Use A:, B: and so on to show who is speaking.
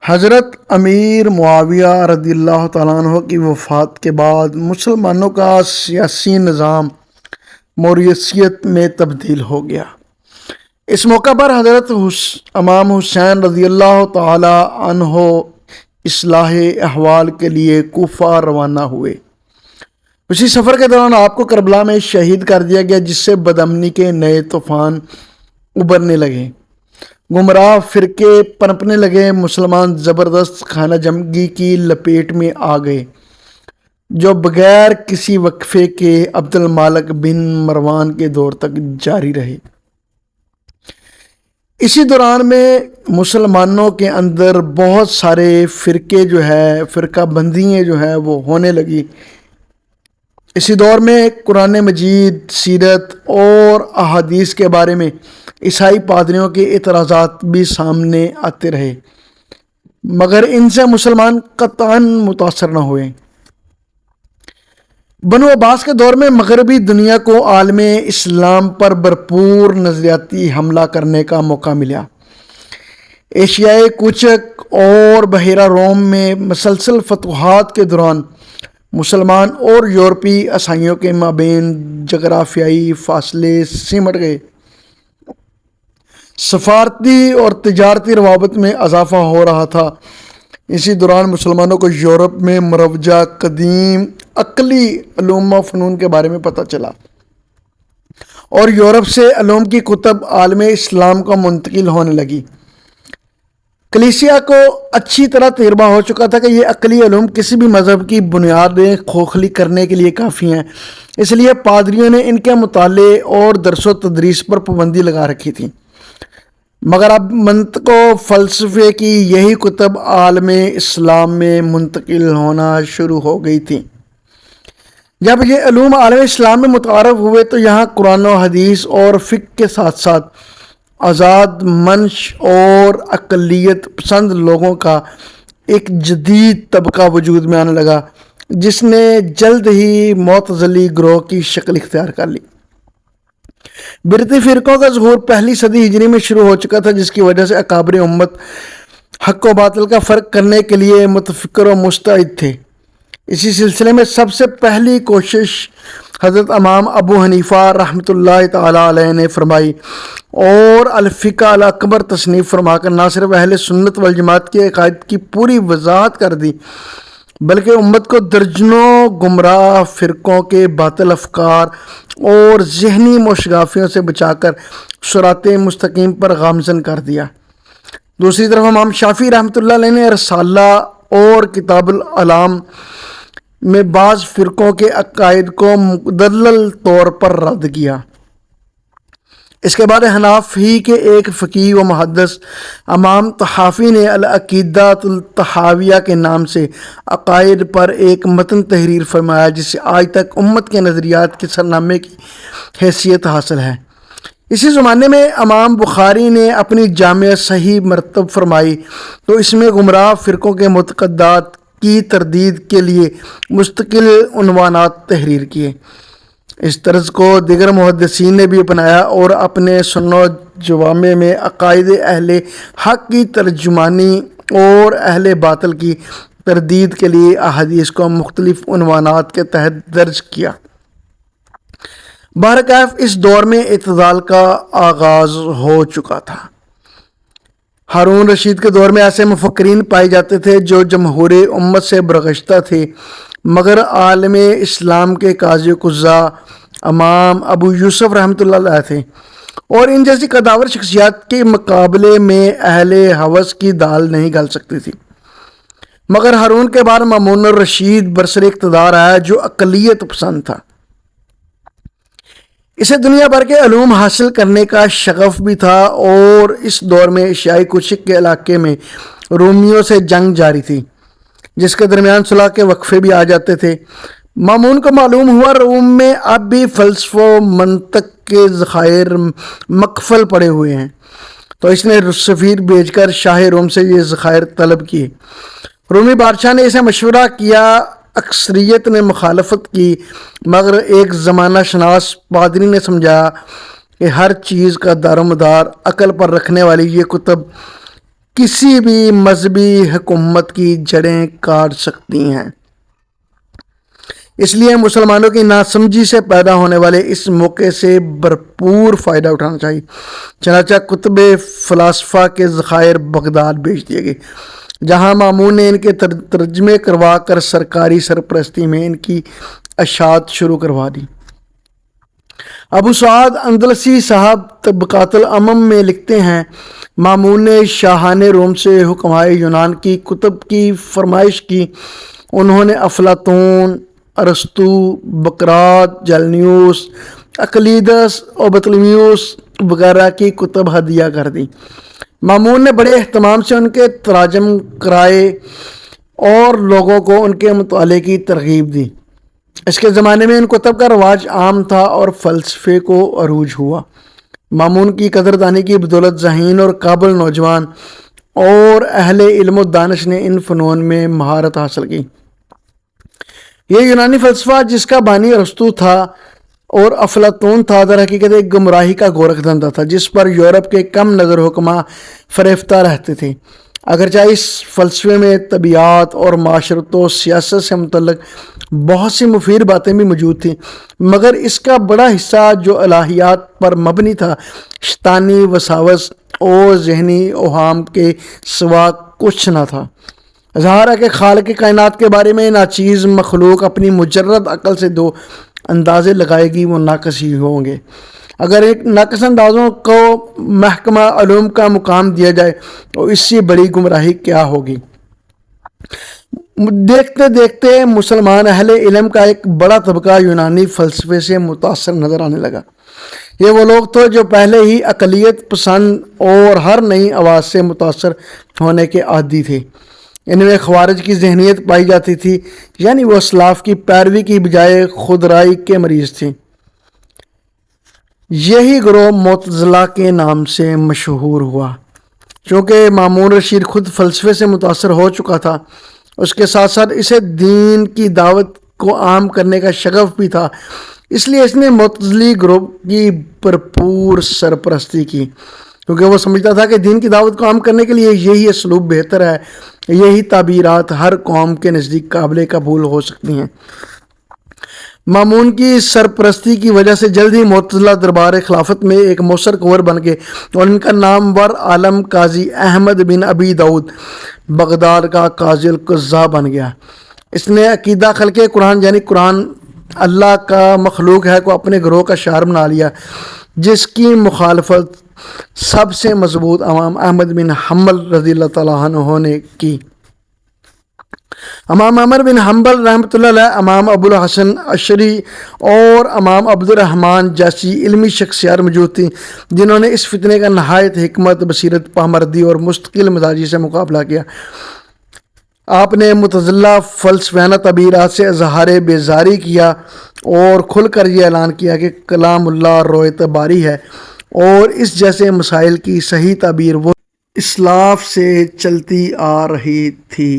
A: حضرت امیر معاویہ رضی اللہ تعالیٰ عنہ کی وفات کے بعد مسلمانوں کا سیاسی نظام موریثیت میں تبدیل ہو گیا۔ اس موقع پر حضرت امام حسین رضی اللہ تعالیٰ عنہ اصلاح احوال کے لیے کوفہ روانہ ہوئے۔ اسی سفر کے دوران آپ کو کربلا میں شہید کر دیا گیا، جس سے بدامنی کے نئے طوفان ابھرنے لگے، گمراہ فرقے پنپنے لگے، مسلمان زبردست خانہ جنگی کی لپیٹ میں آ گئے، جو بغیر کسی وقفے کے عبد المالک بن مروان کے دور تک جاری رہے۔ اسی دوران میں مسلمانوں کے اندر بہت سارے فرقہ بندیاں وہ ہونے لگی۔ اسی دور میں قرآن مجید، سیرت اور احادیث کے بارے میں عیسائی پادریوں کے اعتراضات بھی سامنے آتے رہے، مگر ان سے مسلمان قطعاً متاثر نہ ہوئے۔ بنو عباس کے دور میں مغربی دنیا کو عالم اسلام پر بھرپور نظریاتی حملہ کرنے کا موقع ملا۔ ایشیائے کوچک اور بحیرہ روم میں مسلسل فتوحات کے دوران مسلمان اور یورپی عیسائیوں کے مابین جغرافیائی فاصلے سمٹ گئے، سفارتی اور تجارتی روابط میں اضافہ ہو رہا تھا۔ اسی دوران مسلمانوں کو یورپ میں مروجہ قدیم عقلی علوم و فنون کے بارے میں پتہ چلا، اور یورپ سے علوم کی کتب عالم اسلام کو منتقل ہونے لگی۔ کلیسیا کو اچھی طرح تجربہ ہو چکا تھا کہ یہ عقلی علوم کسی بھی مذہب کی بنیادیں کھوکھلی کرنے کے لیے کافی ہیں، اس لیے پادریوں نے ان کے مطالعے اور درس و تدریس پر پابندی لگا رکھی تھی۔ مگر اب منطق و فلسفے کی یہی کتب عالم اسلام میں منتقل ہونا شروع ہو گئی تھی۔ جب یہ علوم عالم اسلام میں متعارف ہوئے تو یہاں قرآن و حدیث اور فقہ کے ساتھ ساتھ آزاد منش اور اقلیت پسند لوگوں کا ایک جدید طبقہ وجود میں آنے لگا، جس نے جلد ہی معتزلی گروہ کی شکل اختیار کر لی۔ بدعتی فرقوں کا ظہور پہلی صدی ہجری میں شروع ہو چکا تھا، جس کی وجہ سے اکابر امت حق و باطل کا فرق کرنے کے لیے متفکر و مستعد تھے۔ اسی سلسلے میں سب سے پہلی کوشش حضرت امام ابو حنیفہ رحمۃ اللہ تعالیٰ علیہ نے فرمائی، اور الفقہ الاکبر تصنیف فرما کر نہ صرف اہل سنت والجماعت کے عقائد کی پوری وضاحت کر دی، بلکہ امت کو درجنوں گمراہ فرقوں کے باطل افکار اور ذہنی موشگافیوں سے بچا کر صراط مستقیم پر گامزن کر دیا۔ دوسری طرف امام شافعی رحمۃ اللہ علیہ نے رسالہ اور کتاب العلام میں بعض فرقوں کے عقائد کو مدلل طور پر رد کیا۔ اس کے بعد حناف ہی کے ایک فقیہ و محدث امام طحاوی نے العقیدۃ الطحاویہ کے نام سے عقائد پر ایک متن تحریر فرمایا، جس سے آج تک امت کے نظریات کے سرنامے کی حیثیت حاصل ہے۔ اسی زمانے میں امام بخاری نے اپنی جامع صحیح مرتب فرمائی تو اس میں گمراہ فرقوں کے معتقدات کی تردید کے لیے مستقل عنوانات تحریر کیے۔ اس طرز کو دیگر محدثین نے بھی اپنایا اور اپنے سنن و جوامع میں عقائد اہل حق کی ترجمانی اور اہل باطل کی تردید کے لیے احادیث کو مختلف عنوانات کے تحت درج کیا۔ بہرکیف اس دور میں اعتدال کا آغاز ہو چکا تھا۔ ہارون رشید کے دور میں ایسے مفکرین پائے جاتے تھے جو جمہور امت سے برگشتہ تھے، مگر عالم اسلام کے قاضی قضا امام ابو یوسف رحمۃ اللہ علیہ تھے، اور ان جیسی قداور شخصیات کے مقابلے میں اہل ہوس کی دال نہیں گل سکتی تھی۔ مگر ہارون کے بعد مامون الرشید برسر اقتدار آیا، جو اقلیت پسند تھا۔ اسے دنیا بھر کے علوم حاصل کرنے کا شغف بھی تھا، اور اس دور میں ایشیائی کوچک کے علاقے میں رومیوں سے جنگ جاری تھی، جس کے درمیان صلح کے وقفے بھی آ جاتے تھے۔ مامون کو معلوم ہوا روم میں اب بھی فلسفہ و منطق کے ذخائر مقفل پڑے ہوئے ہیں، تو اس نے سفیر بھیج کر شاہ روم سے یہ ذخائر طلب کیے۔ رومی بادشاہ نے اسے مشورہ کیا، اکثریت نے مخالفت کی، مگر ایک زمانہ شناس پادری نے سمجھایا کہ ہر چیز کا دار و مدار عقل پر رکھنے والی یہ کتب کسی بھی مذہبی حکومت کی جڑیں کاٹ سکتی ہیں۔ اس لیے مسلمانوں کی ناسمجھی سے پیدا ہونے والے اس موقع سے بھرپور فائدہ اٹھانا چاہیے۔ چنانچہ کتب فلاسفہ کے ذخائر بغداد بھیج دیے گئے، جہاں مامون نے ان کے ترجمے کروا کر سرکاری سرپرستی میں ان کی اشاعت شروع کروا دی۔ ابو سعد اندلسی صاحب طبقات الامم میں لکھتے ہیں، مامون نے شاہان روم سے حکمائے یونان کی کتب کی فرمائش کی۔ انہوں نے افلاطون، ارسطو، بقراط، جالینوس، اقلیدس اور بطلمیوس وغیرہ کی کتب ہدیہ کر دی۔ مامون نے بڑے اہتمام سے ان کے تراجم کرائے اور لوگوں کو ان کے مطالعے کی ترغیب دی۔ اس کے زمانے میں ان کتب کا رواج عام تھا اور فلسفے کو عروج ہوا۔ مامون کی قدردانی کی بدولت ذہین اور قابل نوجوان اور اہل علم و دانش نے ان فنون میں مہارت حاصل کی۔ یہ یونانی فلسفہ جس کا بانی ارسطو تھا اور افلاطون تھا، در حقیقت ایک گمراہی کا گورکھ دھندا تھا جس پر یورپ کے کم نظر حکماں فریفتہ رہتے تھے۔ اگرچہ اس فلسفے میں طبیعت اور معاشرت و سیاست سے متعلق بہت سی مفید باتیں بھی موجود تھیں، مگر اس کا بڑا حصہ جو الہیات پر مبنی تھا شیطانی وساوس اور ذہنی اوہام کے سوا کچھ نہ تھا۔ ظاہر ہے کہ خالق کائنات کے بارے میں ناچیز مخلوق اپنی مجرد عقل سے دو اندازے لگائے گی، وہ ناقص ہی ہوں گے۔ اگر ایک ناقص اندازوں کو محکمہ علوم کا مقام دیا جائے تو اس سے بڑی گمراہی کیا ہوگی۔ دیکھتے دیکھتے مسلمان اہل علم کا ایک بڑا طبقہ یونانی فلسفے سے متاثر نظر آنے لگا۔ یہ وہ لوگ تھے جو پہلے ہی اقلیت پسند اور ہر نئی آواز سے متاثر ہونے کے عادی تھے۔ ان میں خوارج کی ذہنیت پائی جاتی تھی، یعنی وہ اسلاف کی پیروی کی بجائے خود رائی کے مریض تھے۔ یہی گروہ معتزلہ کے نام سے مشہور ہوا۔ چونکہ مامون رشید خود فلسفے سے متاثر ہو چکا تھا، اس کے ساتھ ساتھ اسے دین کی دعوت کو عام کرنے کا شغف بھی تھا، اس لیے اس نے معتزلی گروہ کی بھرپور سرپرستی کی، کیونکہ وہ سمجھتا تھا کہ دین کی دعوت کو عام کرنے کے لیے یہی اسلوب بہتر ہے، یہی تعبیرات ہر قوم کے نزدیک قابل قبول ہو سکتی ہیں۔ مامون کی سرپرستی کی وجہ سے جلد ہی معتزلہ دربار خلافت میں ایک مؤثر قوت بن گئے اور ان کا نامور عالم قاضی احمد بن ابی داؤد بغداد کا قاضی القضاء بن گیا۔ اس نے عقیدہ خلق قرآن یعنی قرآن اللہ کا مخلوق ہے کو اپنے گروہ کا شعار بنا لیا، جس کی مخالفت سب سے مضبوط امام احمد بن حنبل رضی اللہ تعالیٰ عنہ نے کی۔ امام احمد بن حنبل رحمۃ اللہ علیہ، امام ابو الحسن عشری اور امام عبد الرحمن جیسی علمی شخصیات موجود تھیں جنہوں نے اس فتنے کا نہایت حکمت، بصیرت، پامردی اور مستقل مزاجی سے مقابلہ کیا۔ آپ نے معتزلہ فلسفیانہ تعبیرات سے اظہار بیزاری کیا اور کھل کر یہ اعلان کیا کہ کلام اللہ روایت باری ہے، اور اس جیسے مسائل کی صحیح تعبیر وہ اسلاف سے چلتی آ رہی تھی۔